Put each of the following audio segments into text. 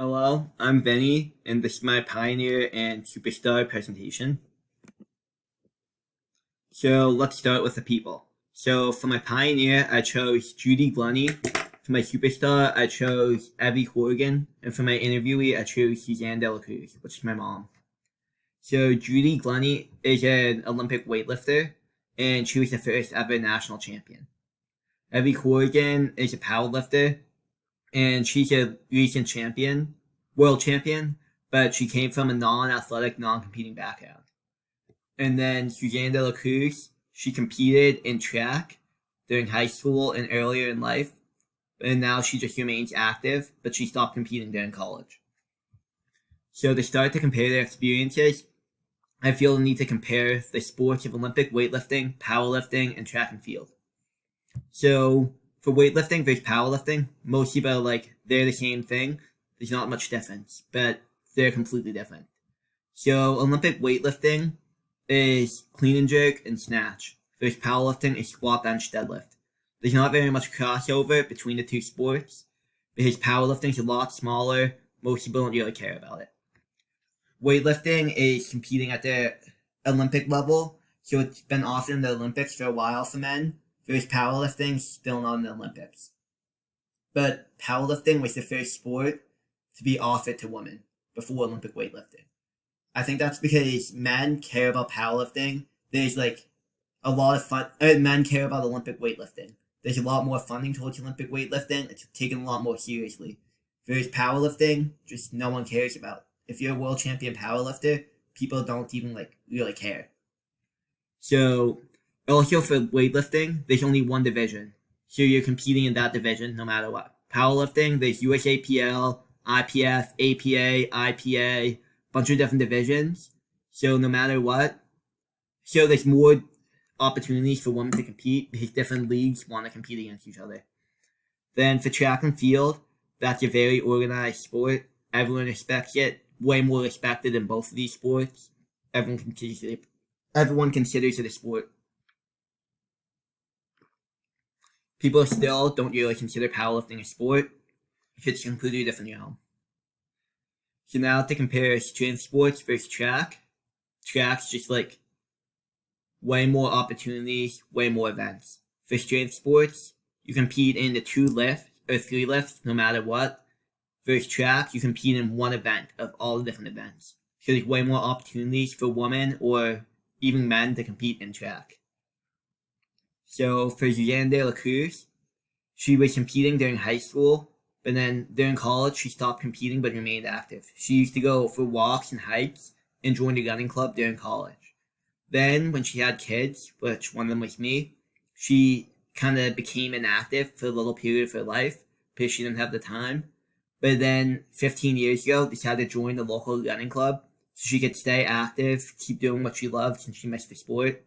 Hello, I'm Vinny, and this is my Pioneer and Superstar presentation. So let's start with the people. So for my Pioneer, I chose Judy Glennie. For my Superstar, I chose Evie Horgan. And for my interviewee, I chose Suzanne De La Cruz, which is my mom. So Judy Glennie is an Olympic weightlifter, and she was the first ever national champion. Evie Horgan is a powerlifter, and she's a recent world champion, but she came from a non-athletic, non-competing background. And then Suzanne De La Cruz, she competed in track during high school and earlier in life, and now she just remains active, but she stopped competing during college. So to start to compare their experiences, I feel the need to compare the sports of Olympic weightlifting, powerlifting, and track and field. So for weightlifting versus powerlifting, most people are they're the same thing. There's not much difference, but they're completely different. So Olympic weightlifting is clean and jerk and snatch. Versus powerlifting is squat, bench, deadlift. There's not very much crossover between the two sports because powerlifting is a lot smaller. Most people don't really care about it. Weightlifting is competing at the Olympic level, so it's been offered in the Olympics for a while for men. There's powerlifting still not in the Olympics. But powerlifting was the first sport to be offered to women before Olympic weightlifting. I think that's because men care about powerlifting. There's a lot of fun. Men care about Olympic weightlifting. There's a lot more funding towards Olympic weightlifting. It's taken a lot more seriously. There's powerlifting, just no one cares about. If you're a world champion powerlifter, people don't even really care. So also for weightlifting, there's only one division. So you're competing in that division no matter what. Powerlifting, there's USAPL, IPF, APA, IPA, bunch of different divisions. So no matter what, so there's more opportunities for women to compete because different leagues want to compete against each other. Then for track and field, that's a very organized sport. Everyone respects it. Way more respected in both of these sports. Everyone considers it a sport. People still don't really consider powerlifting a sport. It's completely different realm. So now to compare strength sports versus track. Track's just way more opportunities, way more events. For strength sports, you compete in the 2 lifts or 3 lifts no matter what. Versus track, you compete in one event of all the different events. So there's way more opportunities for women or even men to compete in track. So for Suzanne De La Cruz, she was competing during high school, but then during college, she stopped competing but remained active. She used to go for walks and hikes and joined a running club during college. Then when she had kids, which one of them was me, she kind of became inactive for a little period of her life because she didn't have the time. But then 15 years ago, decided to join the local running club so she could stay active, keep doing what she loved since she missed the sport.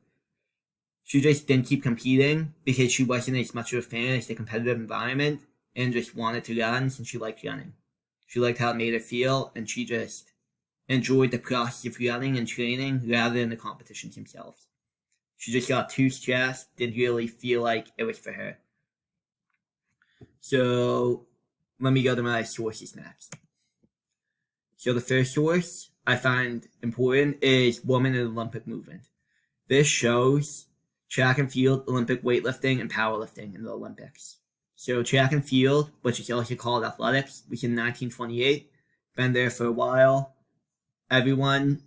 She just didn't keep competing because she wasn't as much of a fan as the competitive environment and just wanted to run since she liked running. She liked how it made her feel, and she just enjoyed the process of running and training rather than the competitions themselves. She just got too stressed, didn't really feel like it was for her. So let me go to my sources next. So the first source I find important is Women in the Olympic Movement. This shows track and field, Olympic weightlifting, and powerlifting in the Olympics. So track and field, which is also called athletics, was in 1928. Been there for a while. Everyone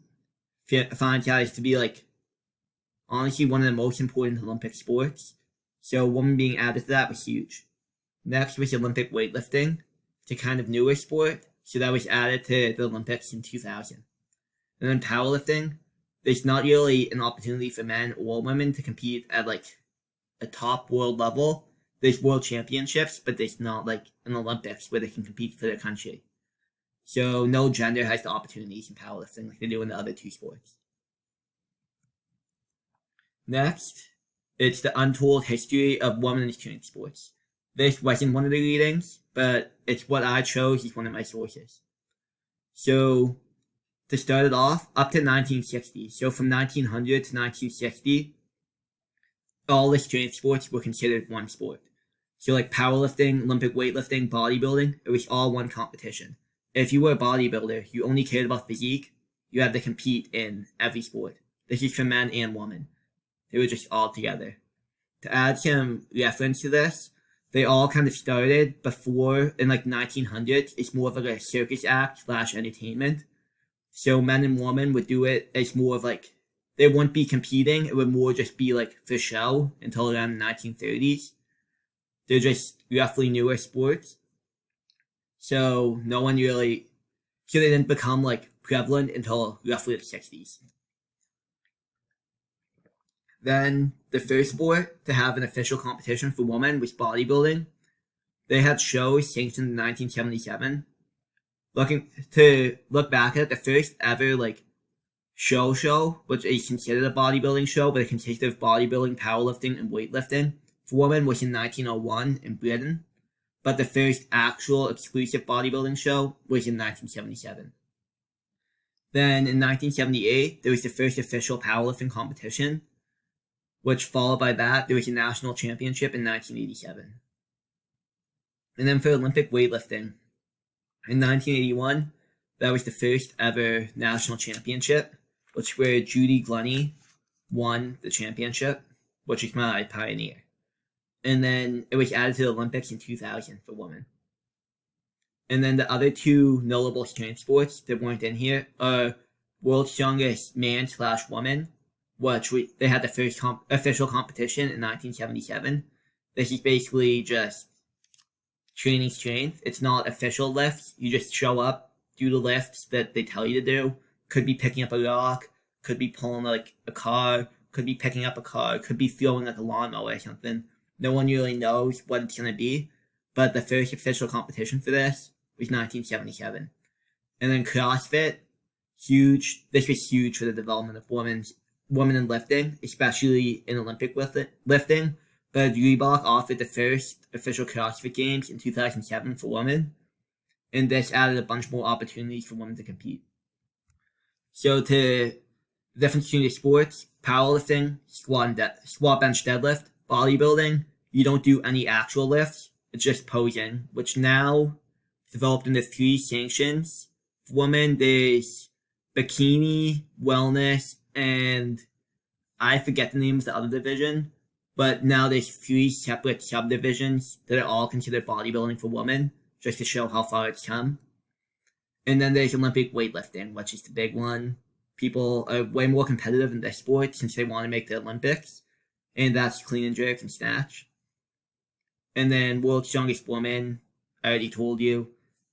finds out it to be honestly one of the most important Olympic sports. So women being added to that was huge. Next was Olympic weightlifting. It's a kind of newer sport, so that was added to the Olympics in 2000. And then powerlifting, there's not really an opportunity for men or women to compete at a top world level. There's world championships, but there's not an Olympics where they can compete for their country. So no gender has the opportunities in powerlifting like they do in the other 2 sports. Next, it's the Untold History of Women in Strength Sports. This wasn't one of the readings, but it's what I chose as one of my sources. So to start it off, up to 1960. So from 1900 to 1960, all the strength sports were considered one sport. So powerlifting, Olympic weightlifting, bodybuilding, it was all one competition. if you were a bodybuilder, you only cared about physique, you had to compete in every sport. This is for men and women. They were just all together. To add some reference to this, they all kind of started before in like 1900s. It's more of like a circus act / entertainment. So men and women would do it as more of like, they wouldn't be competing. It would more just be like for show until around the 1930s. They're just roughly newer sports. So no one really, so they didn't become like prevalent until roughly the 60s. Then the first sport to have an official competition for women was bodybuilding. They had shows sanctioned in 1977. Look back at it, the first ever like show, which is considered a bodybuilding show, but it consisted of bodybuilding, powerlifting, and weightlifting for women, was in 1901 in Britain. But the first actual exclusive bodybuilding show was in 1977. Then in 1978, there was the first official powerlifting competition, which followed by that, there was a national championship in 1987. And then for Olympic weightlifting, in 1981, that was the first ever national championship, which where Judy Glunny won the championship, which is my pioneer. And then it was added to the Olympics in 2000 for women. And then the other two notable strength sports that weren't in here are World's Strongest Man / Woman, which they had the first official competition in 1977. This is basically just training strength. It's not official lifts. You just show up, do the lifts that they tell you to do. Could be picking up a rock, could be pulling like a car, could be picking up a car, could be throwing like a lawnmower or something. No one really knows what it's going to be, but the first official competition for this was 1977. And then CrossFit, huge. This was huge for the development of women in lifting, especially in Olympic lifting. But Reebok offered the first official CrossFit Games in 2007 for women, and this added a bunch more opportunities for women to compete. So the difference between the sports, powerlifting, squat, bench, deadlift, bodybuilding, you don't do any actual lifts. It's just posing, which now developed into 3 sanctions. For women, there's bikini, wellness, and I forget the name of the other division, but now there's 3 separate subdivisions that are all considered bodybuilding for women, just to show how far it's come. And then there's Olympic weightlifting, which is the big one. People are way more competitive in this sport since they want to make the Olympics, and that's clean and jerk and snatch. And then World's Strongest Woman, I already told you,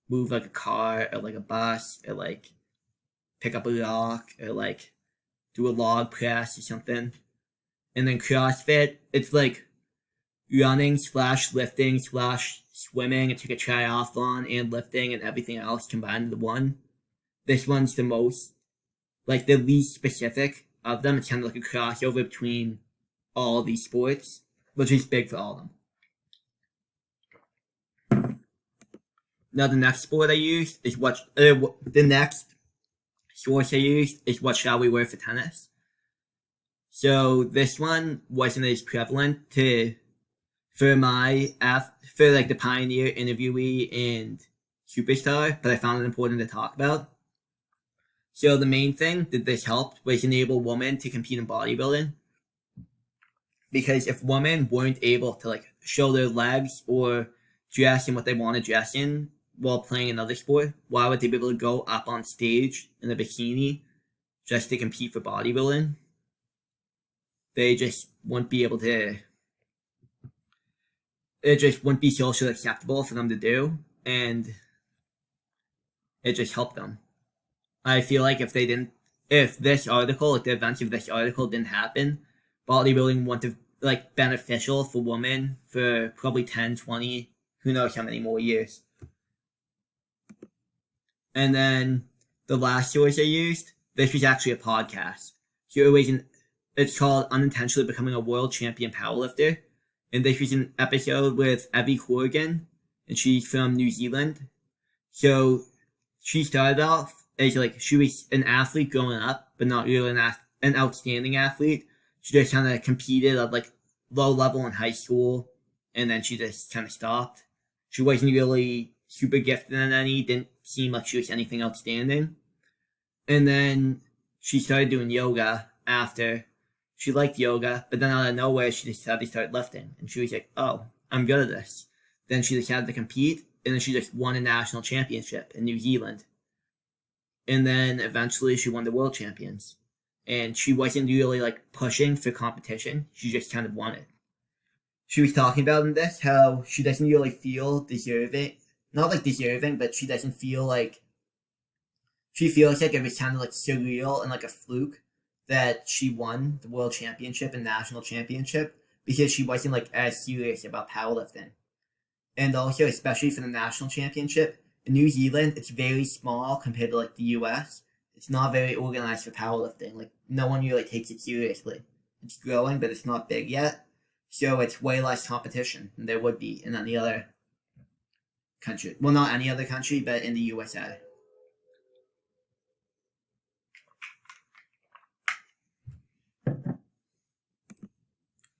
move like a car or like a bus or like pick up a rock or like do a log press or something. And then CrossFit, it's like running / lifting / swimming. It's like a triathlon and lifting and everything else combined into one. This one's the most, like the least specific of them. It's kind of like a crossover between all of these sports, which is big for all of them. Now the next sport I used is the next source I used is what shall we wear for tennis. So this one wasn't as prevalent for like the pioneer, interviewee, and superstar, but I found it important to talk about. So the main thing that this helped was enable women to compete in bodybuilding. Because if women weren't able to like show their legs or dress in what they want to dress in while playing another sport, why would they be able to go up on stage in a bikini just to compete for bodybuilding? They just wouldn't be able to. It just wouldn't be socially acceptable for them to do, and it just helped them. I feel like if this article, like the events of this article didn't happen, bodybuilding wouldn't have like beneficial for women for probably 10, 20, who knows how many more years. And then the last source I used, this was actually a podcast. So it's called Unintentionally Becoming a World Champion Powerlifter. And this was an episode with Evie Horgan, and she's from New Zealand. So she started off as like, she was an athlete growing up, but not really an outstanding athlete. She just kind of competed at like low level in high school, and then she just kind of stopped. She wasn't really super gifted in any, seem like she was anything outstanding. And then she started doing yoga after. She liked yoga, but then out of nowhere, she decided to start lifting. And she was like, oh, I'm good at this. Then she decided to compete, and then she just won a national championship in New Zealand. And then eventually she won the world champions. And she wasn't really like pushing for competition. She just kind of won it. She was talking about in this how she doesn't really feel deserving. Not like deserving, but she doesn't feel like. She feels like it was kind of like surreal and like a fluke that she won the world championship and national championship because she wasn't like as serious about powerlifting. And also, especially for the national championship, in New Zealand, it's very small compared to like the US. It's not very organized for powerlifting. Like no one really takes it seriously. It's growing, but it's not big yet. So it's way less competition than there would be in any other country. Well, not any other country, but in the USA.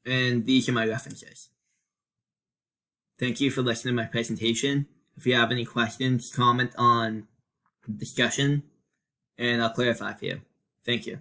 And these are my references. Thank you for listening to my presentation. If you have any questions, comment on the discussion, and I'll clarify for you. Thank you.